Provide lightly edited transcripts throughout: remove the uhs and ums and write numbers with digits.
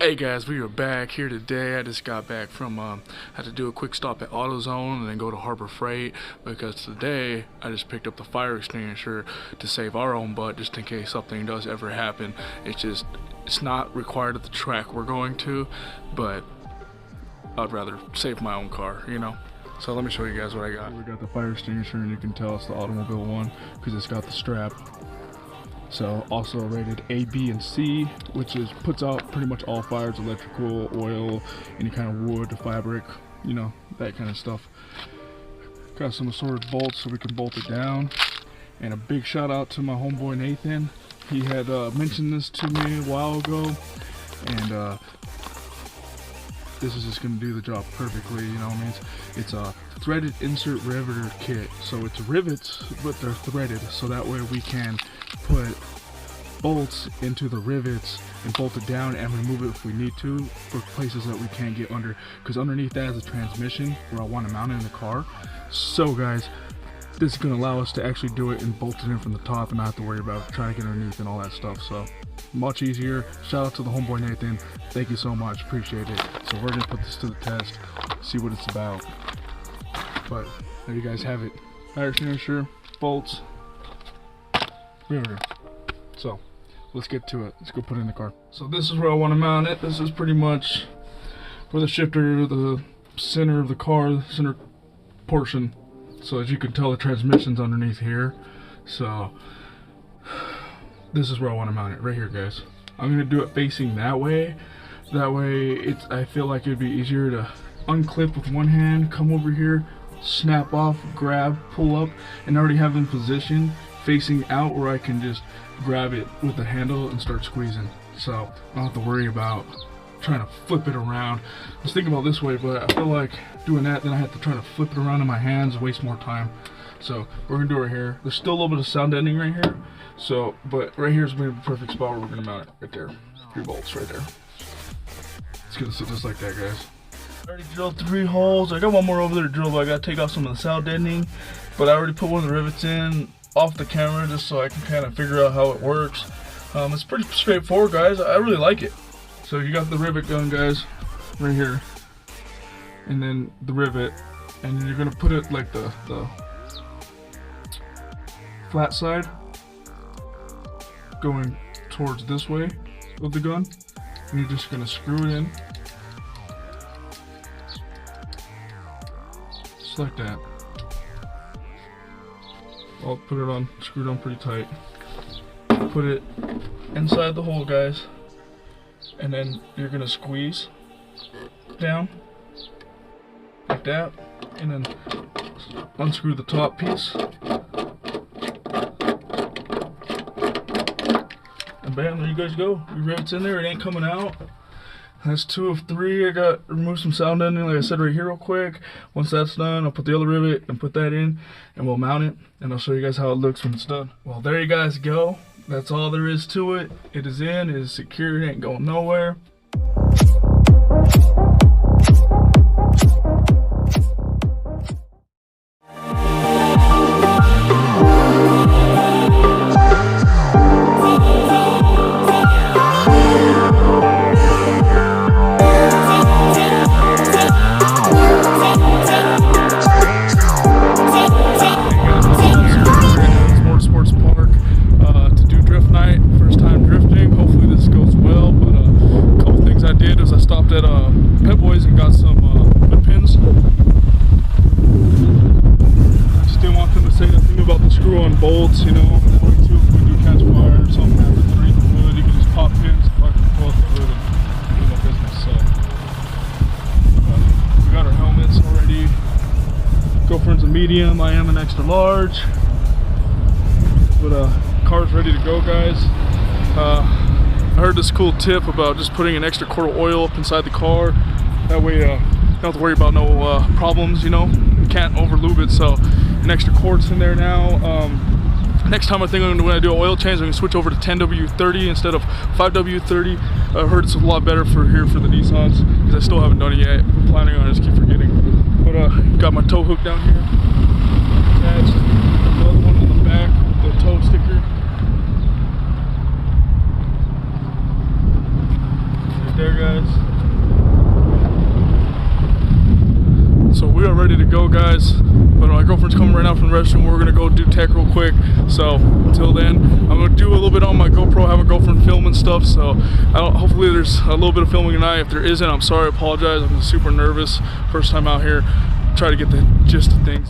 Hey guys, we are back here today. I just got back from had to do a quick stop at AutoZone and then go to Harbor Freight because today I just picked up the fire extinguisher to save our own butt just in case something does ever happen. It's not required at the track we're going to, but I'd rather save my own car, you know. So let me show you guys what I got. We got the fire extinguisher and you can tell it's the automobile one because it's got the strap. So also rated A, B, and C, which puts out pretty much all fires, electrical, oil, any kind of wood, fabric, you know, that kind of stuff. Got some assorted bolts so we can bolt it down. And a big shout out to my homeboy Nathan. He had mentioned this to me a while ago, and this is just going to do the job perfectly, you know what I mean? It's a threaded insert riveter kit, so it's rivets, but they're threaded, so that way we can put bolts into the rivets and bolt it down and remove it if we need to for places that we can't get under, because underneath that is a transmission where I want to mount it in the car. So guys, this is going to allow us to actually do it and bolt it in from the top and not have to worry about trying to get underneath and all that stuff. So much easier. Shout out to the homeboy Nathan, thank you so much, appreciate it. So we're gonna put this to the test, see what it's about. But there you guys have it, fire extinguisher, bolts, riveter. So let's get to it. Let's go put it in the car. So this is where I want to mount it. This is pretty much where the shifter, the center of the car, the center portion. So as you can tell, the transmission's underneath here. So this is where I want to mount it, right here, guys. I'm gonna do it facing that way. That way, I feel like it'd be easier to unclip with one hand, come over here, snap off, grab, pull up, and already have them positioned facing out where I can just grab it with the handle and start squeezing. So I don't have to worry about trying to flip it around. I was thinking about this way, but I feel like doing that, then I have to try to flip it around in my hands, waste more time. So we're gonna do it right here. There's still a little bit of sound deadening right here. So, but right here is gonna be the perfect spot where we're gonna mount it, right there. 3 bolts right there. It's gonna sit just like that, guys. I already drilled 3 holes. I got one more over there to drill, but I gotta take off some of the sound deadening. But I already put one of the rivets in off the camera just so I can kind of figure out how it works. It's pretty straightforward, guys. I really like it. So you got the rivet gun, guys, right here, and then the rivet, and you're gonna put it like the flat side going towards this way of the gun, and you're just gonna screw it in just like that. I'll put it on, screwed on pretty tight. Put it inside the hole, guys, and then you're gonna squeeze down like that, and then unscrew the top piece, and bam, there you guys go. Your rivet's in there, it ain't coming out. That's 2 of 3. I got to remove some sound deadening, like I said, right here real quick. Once that's done, I'll put the other rivet and put that in, and we'll mount it, and I'll show you guys how it looks when it's done. Well, there you guys go. That's all there is to it. It is in, it is secure, it ain't going nowhere. Motorsports Park to do drift night. First time drifting. Hopefully this goes well. But a couple things I did is I stopped at Pet Boys and got some wood pins. I just didn't want them to say nothing about the screw-on bolts, you know. That way too, if we do catch fire or something happens underneath the hood, you can just pop pins, plug the hood, and do my business. So we got our helmets already. Girlfriend's a medium, I am an extra large. But car's ready to go, guys. I heard this cool tip about just putting an extra quart of oil up inside the car. That way you don't have to worry about no problems, you know. You can't over lube it, so an extra quart's in there now. Next time I think when I do an oil change, I'm gonna switch over to 10W30 instead of 5W30. I heard it's a lot better for here for the Nissans, because I still haven't done it yet. I'm planning on it, I just keep forgetting. But got my tow hook down here attached. Another one on the back, the tow sticker. right there, guys. So we are ready to go, guys. But my girlfriend's coming right now from the restroom. We're gonna go do tech real quick. So until then, I'm gonna do a little bit on my GoPro. I have a girlfriend filming stuff, so hopefully there's a little bit of filming tonight. If there isn't, I'm sorry. I apologize. I'm super nervous. First time out here. Try to get the gist of things.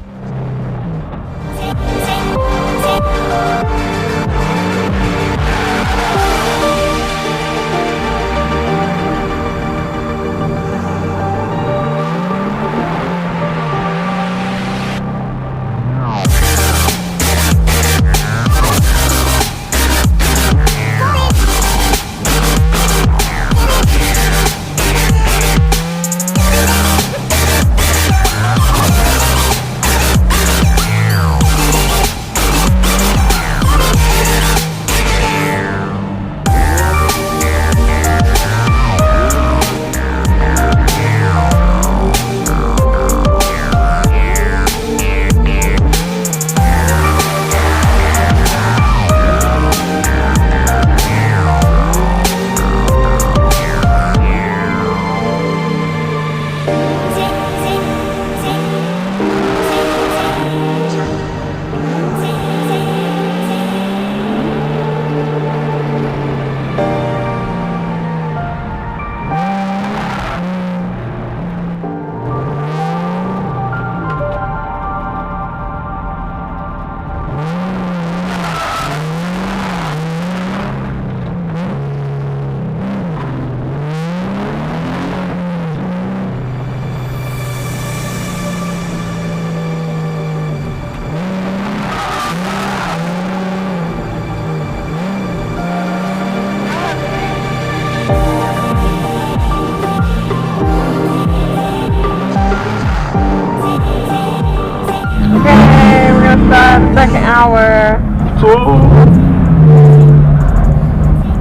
Second hour.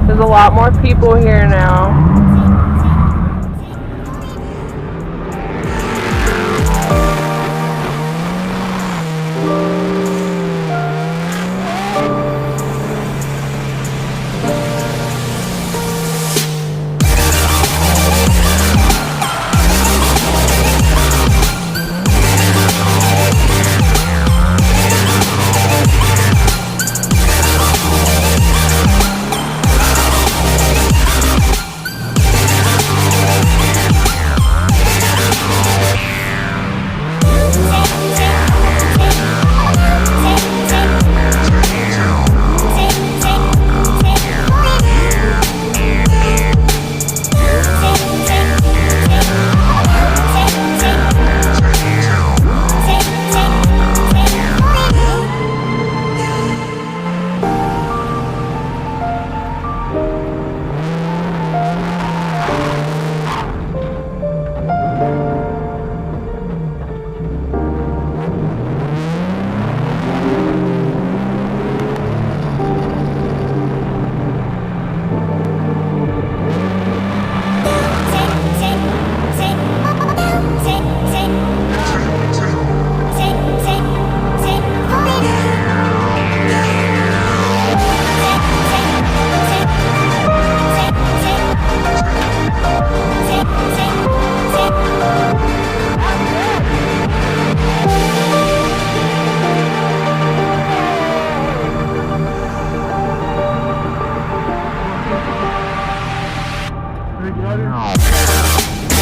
There's a lot more people here now. Big buddy.